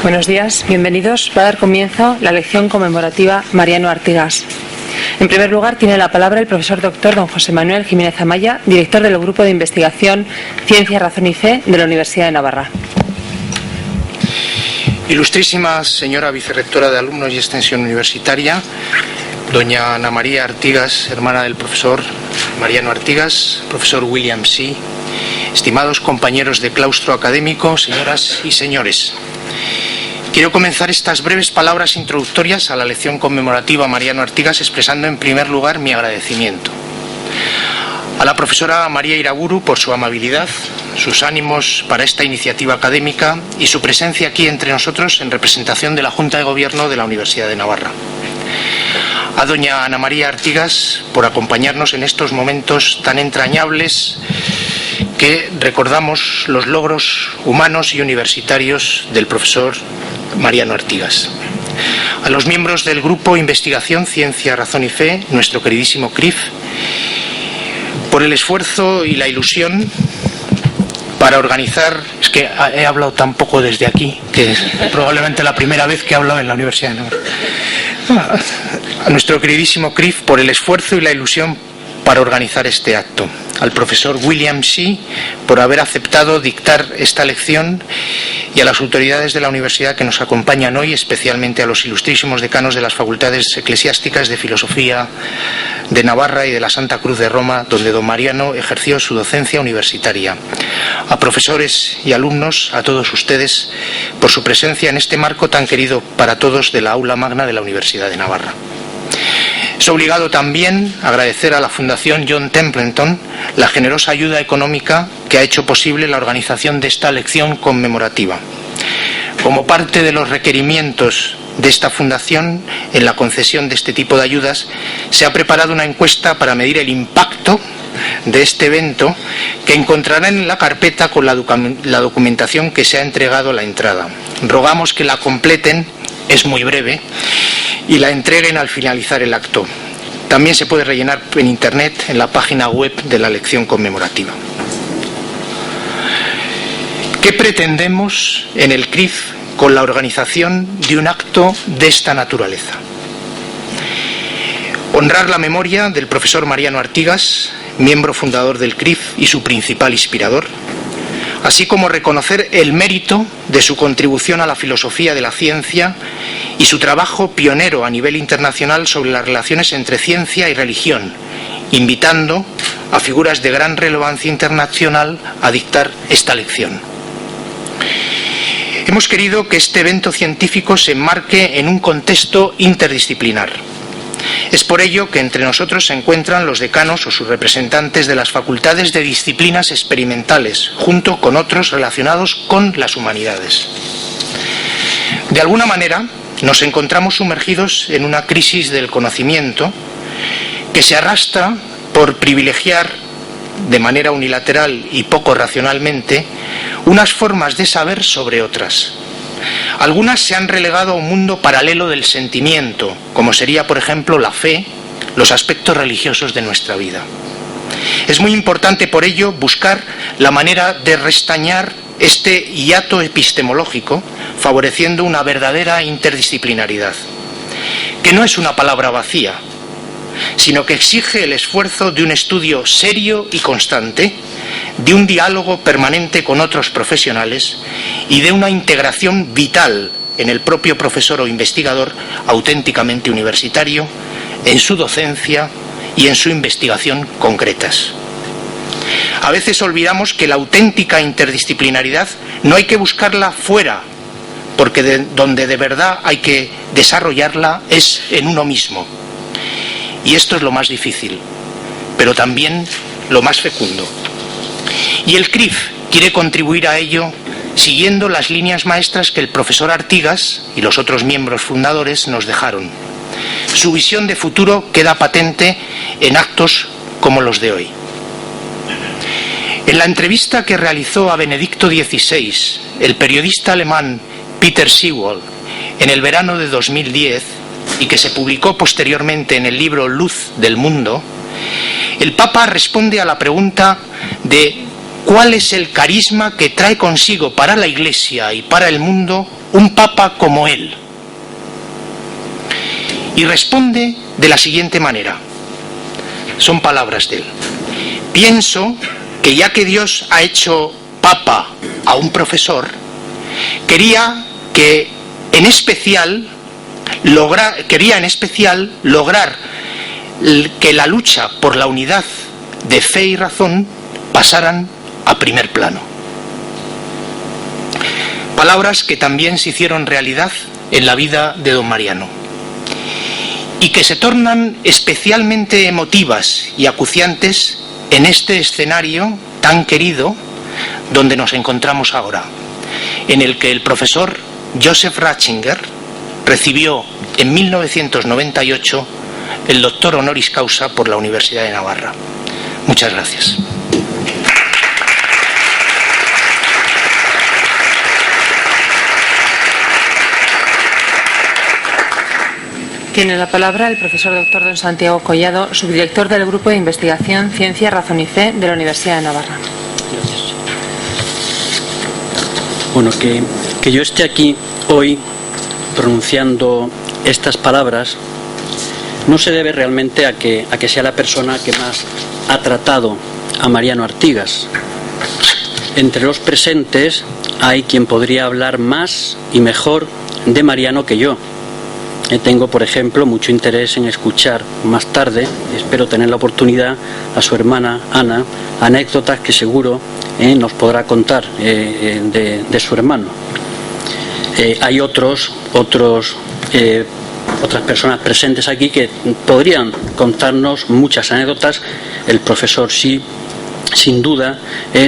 Buenos días, bienvenidos. Va a dar comienzo la lección conmemorativa Mariano Artigas. En primer lugar, tiene la palabra el profesor doctor don José Manuel Jiménez Amaya, director del Grupo de Investigación Ciencia, Razón y Fe de la Universidad de Navarra. Ilustrísima señora vicerrectora de Alumnos y Extensión Universitaria, doña Ana María Artigas, hermana del profesor Mariano Artigas, profesor William C., estimados compañeros de claustro académico, señoras y señores. Quiero comenzar estas breves palabras introductorias a la lección conmemorativa Mariano Artigas expresando en primer lugar mi agradecimiento a la profesora María Iraburu por su amabilidad, sus ánimos para esta iniciativa académica y su presencia aquí entre nosotros en representación de la Junta de Gobierno de la Universidad de Navarra. A doña Ana María Artigas por acompañarnos en estos momentos tan entrañables que recordamos los logros humanos y universitarios del profesor Mariano Artigas. A los miembros del Grupo Investigación Ciencia, Razón y Fe, nuestro queridísimo CRIF, por el esfuerzo y la ilusión para organizar, es que he hablado tan poco desde aquí, que es probablemente la primera vez que he hablado en la Universidad de Navarra. A nuestro queridísimo CRIF por el esfuerzo y la ilusión para organizar este acto. Al profesor William C. por haber aceptado dictar esta lección y a las autoridades de la universidad que nos acompañan hoy, especialmente a los ilustrísimos decanos de las facultades eclesiásticas de Filosofía de Navarra y de la Santa Cruz de Roma, donde don Mariano ejerció su docencia universitaria. A profesores y alumnos, a todos ustedes, por su presencia en este marco tan querido para todos de la aula magna de la Universidad de Navarra. Es obligado también agradecer a la Fundación John Templeton la generosa ayuda económica que ha hecho posible la organización de esta lección conmemorativa. Como parte de los requerimientos de esta fundación en la concesión de este tipo de ayudas, se ha preparado una encuesta para medir el impacto de este evento que encontrarán en la carpeta con la documentación que se ha entregado a la entrada. Rogamos que la completen, es muy breve, y la entreguen al finalizar el acto. También se puede rellenar en internet en la página web de la lección conmemorativa. ¿Qué pretendemos en el CRIF con la organización de un acto de esta naturaleza? Honrar la memoria del profesor Mariano Artigas, miembro fundador del CRIF y su principal inspirador, así como reconocer el mérito de su contribución a la filosofía de la ciencia y su trabajo pionero a nivel internacional sobre las relaciones entre ciencia y religión, invitando a figuras de gran relevancia internacional a dictar esta lección. Hemos querido que este evento científico se enmarque en un contexto interdisciplinar. Es por ello que entre nosotros se encuentran los decanos o sus representantes de las facultades de disciplinas experimentales, junto con otros relacionados con las humanidades. De alguna manera, nos encontramos sumergidos en una crisis del conocimiento que se arrastra por privilegiar de manera unilateral y poco racionalmente unas formas de saber sobre otras. Algunas se han relegado a un mundo paralelo del sentimiento, como sería, por ejemplo, la fe, los aspectos religiosos de nuestra vida. Es muy importante, por ello, buscar la manera de restañar este hiato epistemológico, favoreciendo una verdadera interdisciplinaridad, que no es una palabra vacía, sino que exige el esfuerzo de un estudio serio y constante, de un diálogo permanente con otros profesionales y de una integración vital en el propio profesor o investigador auténticamente universitario, en su docencia y en su investigación concretas. A veces olvidamos que la auténtica interdisciplinaridad no hay que buscarla fuera, porque donde de verdad hay que desarrollarla es en uno mismo. Y esto es lo más difícil, pero también lo más fecundo. Y el CRIF quiere contribuir a ello siguiendo las líneas maestras que el profesor Artigas y los otros miembros fundadores nos dejaron. Su visión de futuro queda patente en actos como los de hoy. En la entrevista que realizó a Benedicto XVI, el periodista alemán Peter Sewell, en el verano de 2010, y que se publicó posteriormente en el libro Luz del Mundo, el Papa responde a la pregunta de ¿cuál es el carisma que trae consigo para la Iglesia y para el mundo un papa como él? Y responde de la siguiente manera. Son palabras de él. Pienso que ya que Dios ha hecho papa a un profesor, quería en especial lograr que la lucha por la unidad de fe y razón pasaran a primer plano. Palabras que también se hicieron realidad en la vida de don Mariano y que se tornan especialmente emotivas y acuciantes en este escenario tan querido donde nos encontramos ahora, en el que el profesor Joseph Ratzinger recibió en 1998 el doctor honoris causa por la Universidad de Navarra. Muchas gracias. Tiene la palabra el profesor doctor don Santiago Collado, subdirector del Grupo de Investigación Ciencia, Razón y Fe de la Universidad de Navarra. Gracias. Bueno, que yo esté aquí hoy pronunciando estas palabras no se debe realmente a que sea la persona que más ha tratado a Mariano Artigas. Entre los presentes hay quien podría hablar más y mejor de Mariano que yo. Tengo, por ejemplo, mucho interés en escuchar más tarde, espero tener la oportunidad, a su hermana Ana, anécdotas que seguro nos podrá contar de su hermano. Hay otras personas presentes aquí que podrían contarnos muchas anécdotas. El profesor sí, sin duda,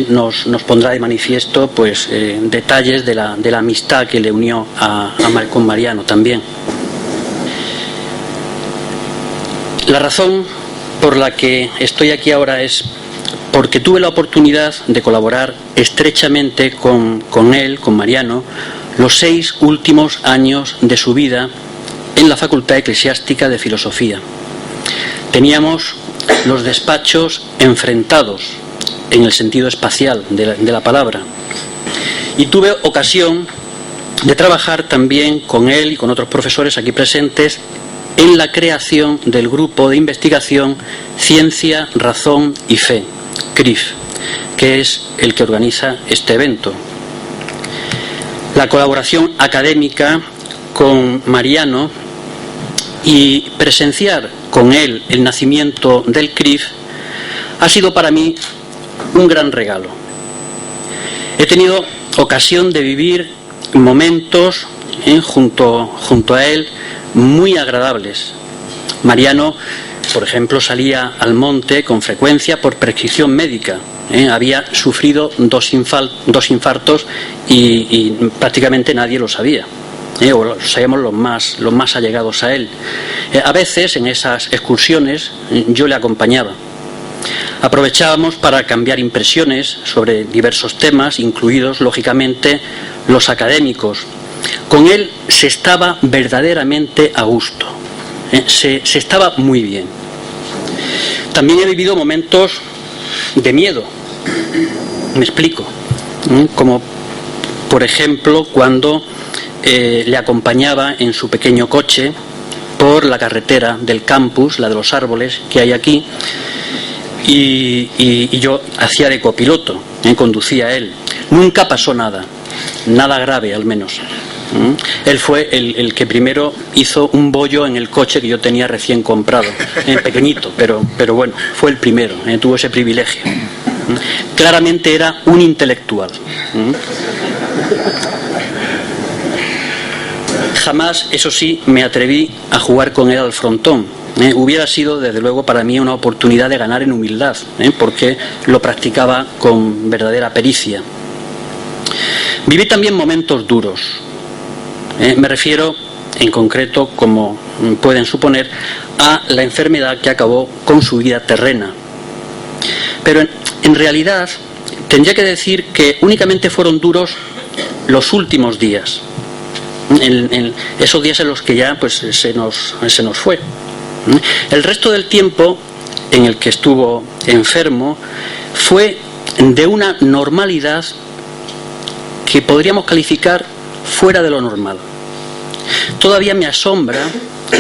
nos pondrá de manifiesto pues detalles de la amistad que le unió con Mariano también. La razón por la que estoy aquí ahora es porque tuve la oportunidad de colaborar estrechamente con él, con Mariano, los 6 últimos años de su vida en la Facultad Eclesiástica de Filosofía. Teníamos los despachos enfrentados en el sentido espacial de la palabra, y tuve ocasión de trabajar también con él y con otros profesores aquí presentes en la creación del Grupo de Investigación Ciencia, Razón y Fe, CRIF, que es el que organiza este evento. La colaboración académica con Mariano y presenciar con él el nacimiento del CRIF ha sido para mí un gran regalo. He tenido ocasión de vivir momentos junto a él muy agradables. Mariano, por ejemplo, salía al monte con frecuencia por prescripción médica. Había sufrido dos infartos y prácticamente nadie lo sabía. O lo sabíamos los más allegados a él. A veces en esas excursiones yo le acompañaba. Aprovechábamos para cambiar impresiones sobre diversos temas, incluidos lógicamente los académicos. Con él se estaba verdaderamente a gusto, se estaba muy bien. También he vivido momentos de miedo, me explico, como por ejemplo cuando le acompañaba en su pequeño coche por la carretera del campus, la de los árboles que hay aquí, y yo hacía de copiloto, conducía a él. Nunca pasó nada grave al menos. Él fue el que primero hizo un bollo en el coche que yo tenía recién comprado, pequeñito, pero bueno, fue el primero, tuvo ese privilegio. Claramente era un intelectual. Jamás, eso sí, me atreví a jugar con él al frontón. Hubiera sido desde luego para mí una oportunidad de ganar en humildad, porque lo practicaba con verdadera pericia. Viví también momentos duros. Me refiero en concreto, como pueden suponer, a la enfermedad que acabó con su vida terrena. Pero en realidad tendría que decir que únicamente fueron duros los últimos días, en esos días en los que ya pues se nos fue. El resto del tiempo en el que estuvo enfermo fue de una normalidad que podríamos calificar fuera de lo normal. Todavía me asombra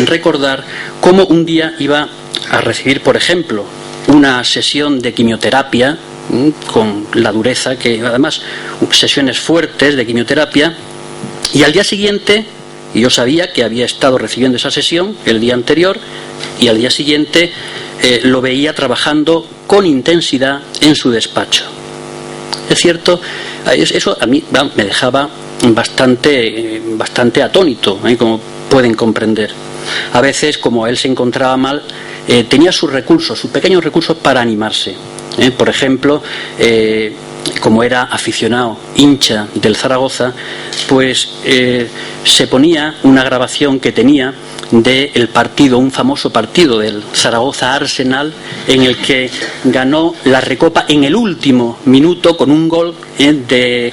recordar cómo un día iba a recibir, por ejemplo, una sesión de quimioterapia con la dureza que, además, sesiones fuertes de quimioterapia, y al día siguiente, y yo sabía que había estado recibiendo esa sesión el día anterior, y al día siguiente lo veía trabajando con intensidad en su despacho. Es cierto, eso a mí me dejaba bastante atónito, como pueden comprender. A veces, como él se encontraba mal, tenía sus recursos, sus pequeños recursos para animarse. Por ejemplo, como era aficionado, hincha del Zaragoza, pues se ponía una grabación que tenía del partido, un famoso partido del Zaragoza Arsenal, en el que ganó la Recopa en el último minuto con un gol de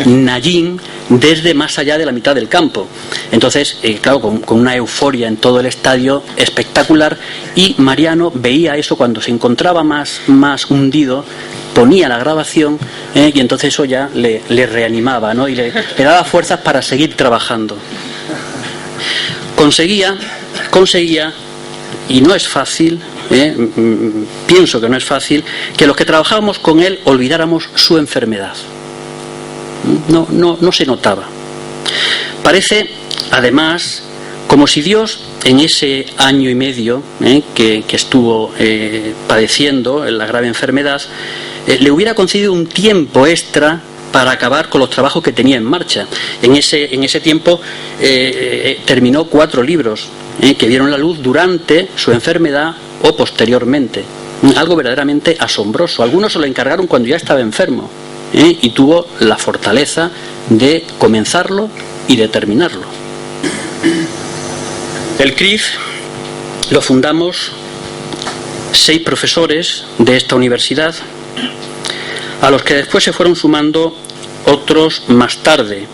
Nayín desde más allá de la mitad del campo. Entonces, claro, con una euforia en todo el estadio espectacular, y Mariano veía eso cuando se encontraba más hundido, ponía la grabación, y entonces eso ya le reanimaba, ¿no? Y le daba fuerzas para seguir trabajando. Conseguía, y no es fácil, pienso que no es fácil, que los que trabajábamos con él olvidáramos su enfermedad. No se notaba. Parece, además, como si Dios, en ese año y medio que estuvo padeciendo la grave enfermedad, le hubiera concedido un tiempo extra para acabar con los trabajos que tenía en marcha. En ese tiempo terminó 4 libros que vieron la luz durante su enfermedad o posteriormente. Algo verdaderamente asombroso. Algunos se lo encargaron cuando ya estaba enfermo, y tuvo la fortaleza de comenzarlo y de terminarlo. El CRIF lo fundamos 6 profesores de esta universidad, a los que después se fueron sumando otros más tarde.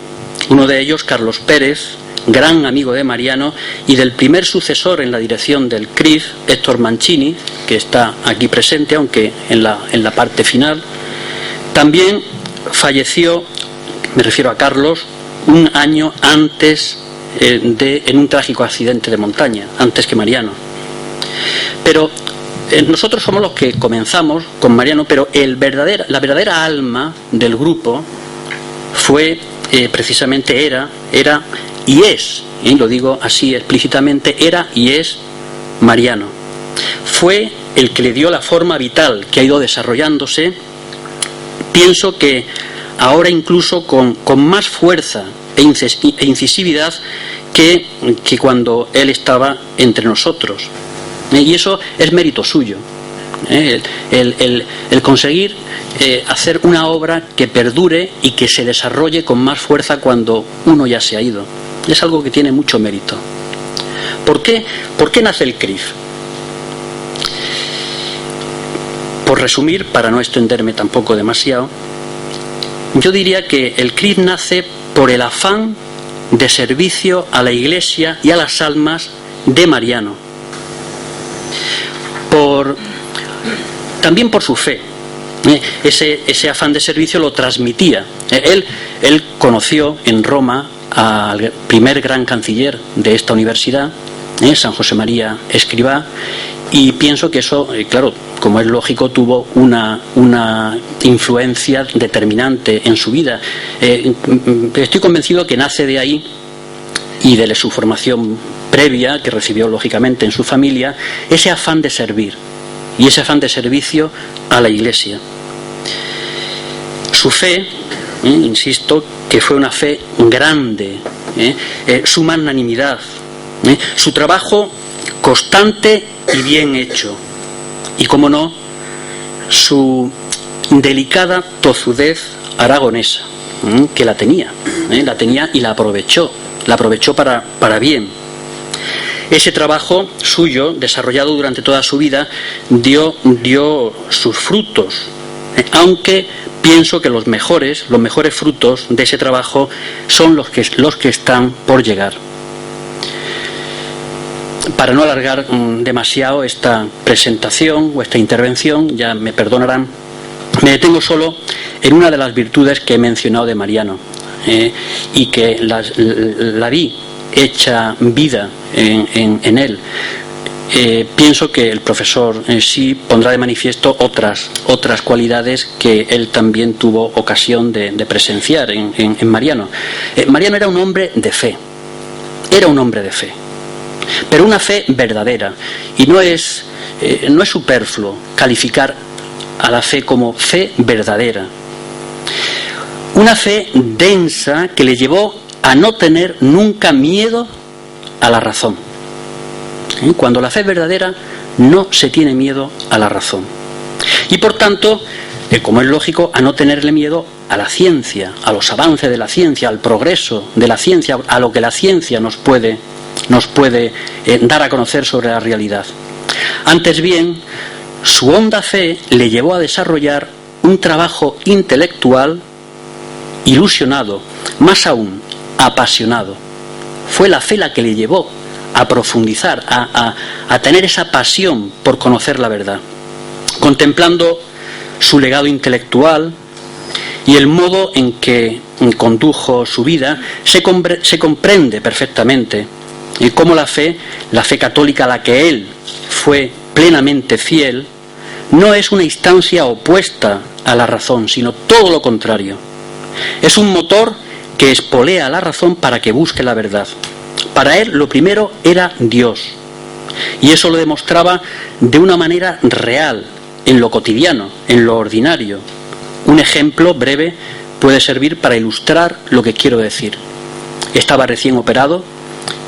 Uno de ellos, Carlos Pérez, gran amigo de Mariano y del primer sucesor en la dirección del CRIF, Héctor Mancini, que está aquí presente, aunque en la parte final. También falleció, me refiero a Carlos, un año antes en un trágico accidente de montaña, antes que Mariano. Pero nosotros somos los que comenzamos con Mariano, pero la verdadera alma del grupo fue, precisamente era y es, lo digo así explícitamente, era y es Mariano. Fue el que le dio la forma vital que ha ido desarrollándose. Pienso que ahora incluso con más fuerza e incisividad que cuando él estaba entre nosotros. Y eso es mérito suyo. El conseguir hacer una obra que perdure y que se desarrolle con más fuerza cuando uno ya se ha ido. Es algo que tiene mucho mérito. ¿Por qué nace el CRIF? Por resumir, para no extenderme tampoco demasiado, yo diría que el CRIF nace por el afán de servicio a la Iglesia y a las almas de Mariano. También por su fe. Ese afán de servicio lo transmitía. Él conoció en Roma al primer gran canciller de esta universidad, San José María Escrivá, y pienso que eso, claro, como es lógico, tuvo una influencia determinante en su vida. Estoy convencido que nace de ahí y de su formación previa, que recibió lógicamente en su familia, ese afán de servir y ese afán de servicio a la Iglesia. Su fe, insisto, que fue una fe grande, su magnanimidad, su trabajo constante y bien hecho, y como no, su delicada tozudez aragonesa, que la tenía y la aprovechó para bien. Ese trabajo suyo, desarrollado durante toda su vida, dio sus frutos, aunque pienso que los mejores frutos de ese trabajo son los que están por llegar. Para no alargar demasiado esta presentación o esta intervención, ya me perdonarán, Me detengo solo en una de las virtudes que he mencionado de Mariano, y que la vi hecha vida en él. Pienso que el profesor sí pondrá de manifiesto otras cualidades que él también tuvo ocasión de presenciar en Mariano. Mariano era un hombre de fe, pero una fe verdadera, y no es superfluo calificar a la fe como fe verdadera. Una fe densa que le llevó a no tener nunca miedo a la razón. Cuando la fe es verdadera, no se tiene miedo a la razón. Y por tanto, como es lógico, a no tenerle miedo a la ciencia, a los avances de la ciencia, al progreso de la ciencia, a lo que la ciencia nos puede dar a conocer sobre la realidad. Antes bien, su honda fe le llevó a desarrollar un trabajo intelectual ilusionado, más aún apasionado. Fue la fe la que le llevó a profundizar, a tener esa pasión por conocer la verdad. Contemplando su legado intelectual y el modo en que condujo su vida, se comprende perfectamente cómo la fe católica a la que él fue plenamente fiel, no es una instancia opuesta a la razón, sino todo lo contrario. Es un motor que espolea a la razón para que busque la verdad. Para él lo primero era Dios, y eso lo demostraba de una manera real, en lo cotidiano, en lo ordinario. Un ejemplo breve puede servir para ilustrar lo que quiero decir. Estaba recién operado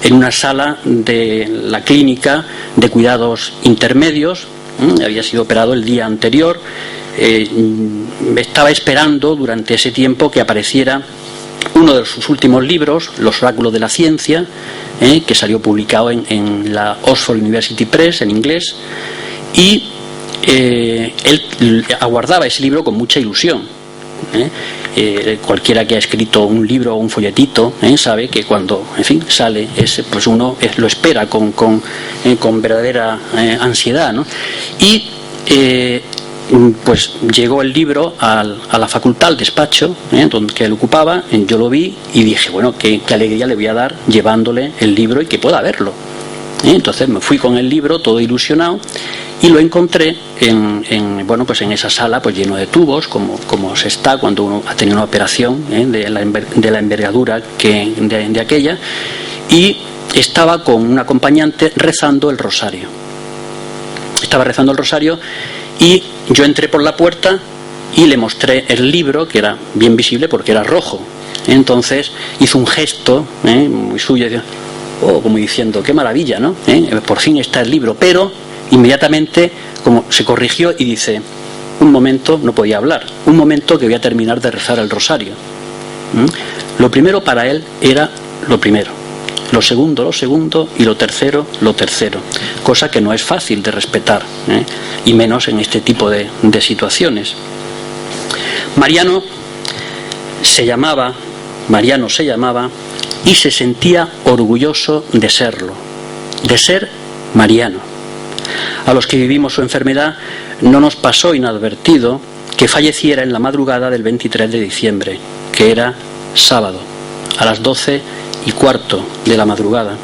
en una sala de la clínica de cuidados intermedios, había sido operado el día anterior, estaba esperando durante ese tiempo que apareciera uno de sus últimos libros, Los oráculos de la ciencia, que salió publicado en la Oxford University Press en inglés, y él aguardaba ese libro con mucha ilusión. Cualquiera que ha escrito un libro o un folletito sabe que cuando sale ese, pues uno lo espera con verdadera ansiedad, ¿no? Y pues llegó el libro a la facultad, al despacho que él ocupaba. Yo lo vi y dije, bueno, qué alegría le voy a dar llevándole el libro y que pueda verlo. Entonces me fui con el libro todo ilusionado y lo encontré en esa sala pues lleno de tubos, como se está cuando uno ha tenido una operación de la envergadura de aquella, y estaba con un acompañante rezando el rosario. Y yo entré por la puerta y le mostré el libro, que era bien visible porque era rojo. Entonces hizo un gesto muy suyo, como diciendo, qué maravilla, ¿no? Por fin está el libro. Pero inmediatamente como se corrigió y dice, un momento, no podía hablar, un momento que voy a terminar de rezar el rosario. Lo primero para él era lo primero, lo segundo, y lo tercero, cosa que no es fácil de respetar, y menos en este tipo de situaciones. Mariano se llamaba y se sentía orgulloso de serlo, de ser Mariano. A los que vivimos su enfermedad no nos pasó inadvertido que falleciera en la madrugada del 23 de diciembre, que era sábado, a las 12:15 de la madrugada,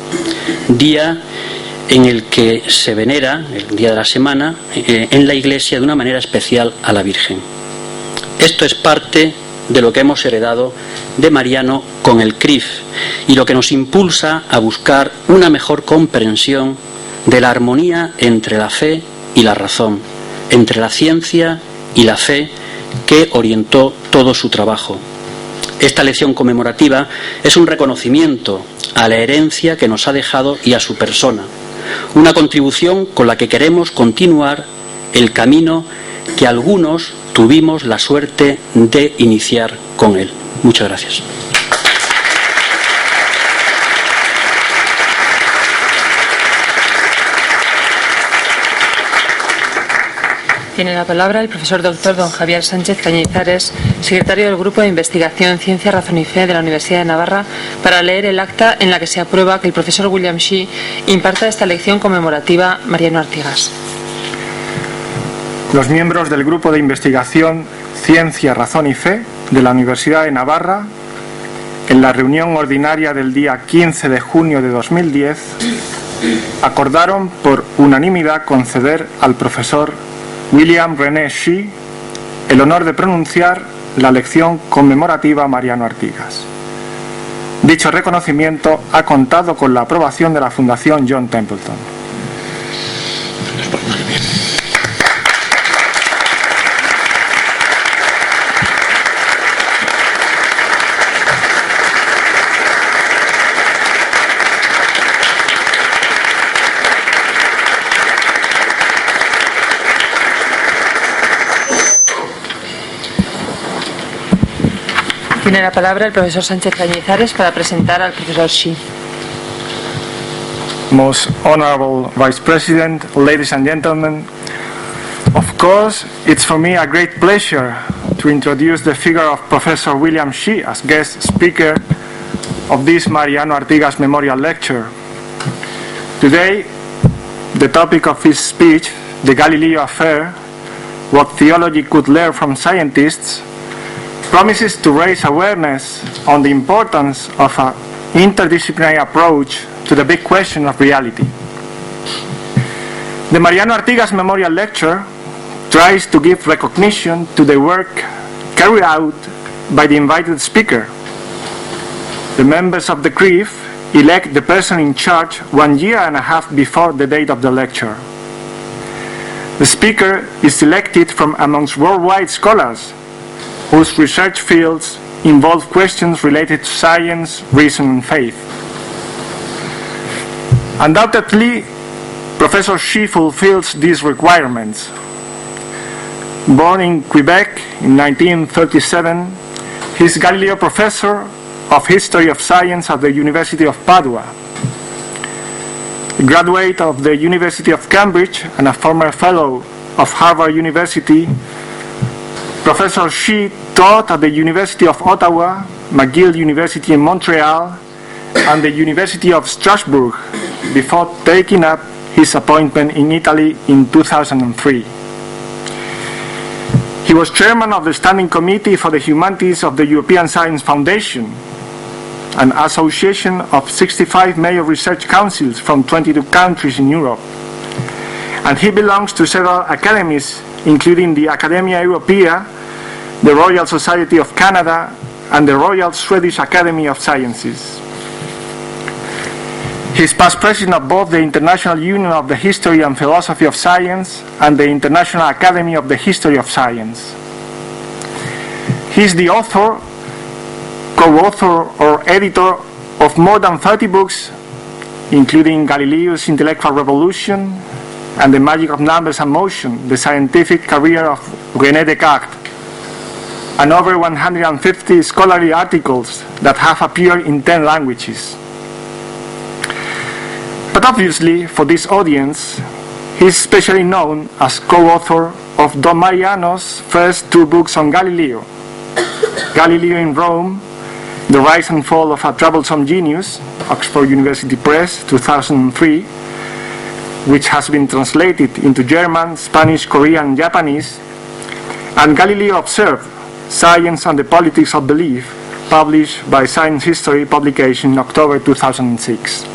día en el que se venera, el día de la semana, en la iglesia de una manera especial a la Virgen. Esto es parte de lo que hemos heredado de Mariano con el CRIF y lo que nos impulsa a buscar una mejor comprensión de la armonía entre la fe y la razón, entre la ciencia y la fe, que orientó todo su trabajo. Esta lección conmemorativa es un reconocimiento a la herencia que nos ha dejado y a su persona, una contribución con la que queremos continuar el camino que algunos tuvimos la suerte de iniciar con él. Muchas gracias. Tiene la palabra el profesor doctor don Javier Sánchez Cañizares, secretario del Grupo de Investigación Ciencia, Razón y Fe de la Universidad de Navarra, para leer el acta en la que se aprueba que el profesor William Shea imparta esta lección conmemorativa Mariano Artigas. Los miembros del Grupo de Investigación Ciencia, Razón y Fe de la Universidad de Navarra, en la reunión ordinaria del día 15 de junio de 2010, acordaron por unanimidad conceder al profesor William René Shih el honor de pronunciar la lección conmemorativa a Mariano Artigas. Dicho reconocimiento ha contado con la aprobación de la Fundación John Templeton. Tiene la palabra el profesor Sánchez Cañizares para presentar al profesor Shih. Most Honorable Vice President, ladies and gentlemen, of course, it's for me a great pleasure to introduce the figure of Professor William Shih as guest speaker of this Mariano Artigas Memorial Lecture. Today, the topic of his speech, the Galileo Affair, what theology could learn from scientists, promises to raise awareness on the importance of an interdisciplinary approach to the big question of reality. The Mariano Artigas Memorial Lecture tries to give recognition to the work carried out by the invited speaker. The members of the CRIF elect the person in charge 1.5 years before the date of the lecture. The speaker is selected from amongst worldwide scholars whose research fields involve questions related to science, reason, and faith. Undoubtedly, Professor Shih fulfills these requirements. Born in Quebec in 1937, he is Galileo Professor of History of Science at the University of Padua. A graduate of the University of Cambridge and a former fellow of Harvard University, Professor Shih taught at the University of Ottawa, McGill University in Montreal, and the University of Strasbourg before taking up his appointment in Italy in 2003. He was chairman of the Standing Committee for the Humanities of the European Science Foundation, an association of 65 major research councils from 22 countries in Europe. And he belongs to several academies, including the Academia Europaea, the Royal Society of Canada, and the Royal Swedish Academy of Sciences. He is past president of both the International Union of the History and Philosophy of Science and the International Academy of the History of Science. He is the author, co-author, or editor of more than 30 books, including Galileo's Intellectual Revolution and The Magic of Numbers and Motion, the scientific career of René Descartes, and over 150 scholarly articles that have appeared in 10 languages. But obviously, for this audience, he is especially known as co-author of Don Mariano's first 2 books on Galileo, Galileo in Rome, The Rise and Fall of a Troublesome Genius, Oxford University Press, 2003, which has been translated into German, Spanish, Korean, and Japanese, and Galileo Observed, Science and the Politics of Belief, published by Science History publication in October 2006.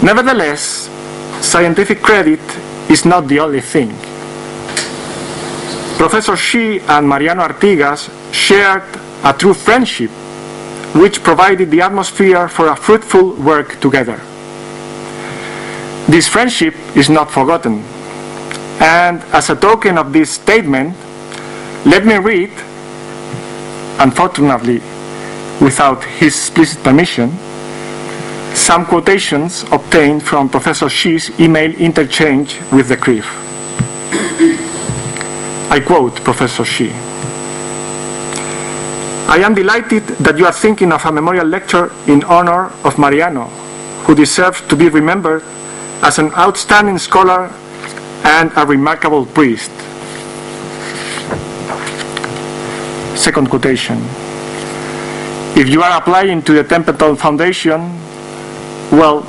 Nevertheless, scientific credit is not the only thing. Professor Shih and Mariano Artigas shared a true friendship, which provided the atmosphere for a fruitful work together. This friendship is not forgotten, and as a token of this statement, let me read, unfortunately without his explicit permission, some quotations obtained from Professor Shih's email interchange with the CRIF. I quote Professor Shih: "I am delighted that you are thinking of a memorial lecture in honor of Mariano, who deserves to be remembered as an outstanding scholar and a remarkable priest." Second quotation: "If you are applying to the Templeton Foundation, well,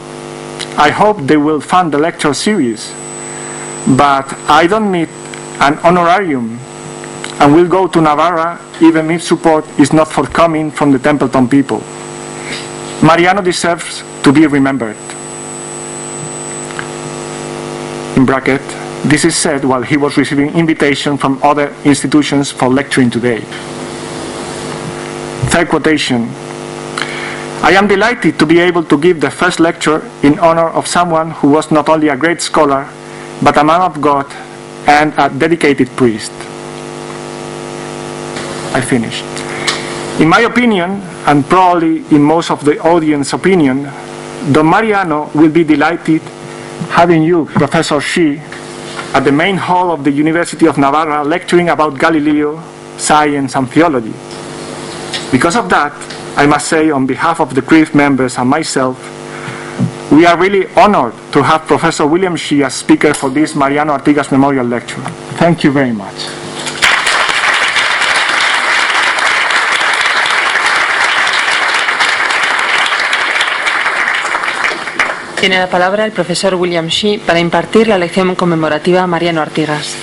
I hope they will fund the lecture series, but I don't need an honorarium and will go to Navarra even if support is not forthcoming from the Templeton people. Mariano deserves to be remembered. In bracket, this is said while he was receiving invitation from other institutions for lecturing today. Third quotation. I am delighted to be able to give the first lecture in honor of someone who was not only a great scholar, but a man of God and a dedicated priest. I finished. In my opinion, and probably in most of the audience's opinion, Don Mariano will be delighted having you, Professor Xi, at the main hall of the University of Navarra lecturing about Galileo, science and theology. Because of that, I must say on behalf of the CRIF members and myself, we are really honored to have Professor William Xi as speaker for this Mariano Artigas Memorial Lecture. Thank you very much. Tiene la palabra el profesor William Xi para impartir la lección conmemorativa a Mariano Artigas.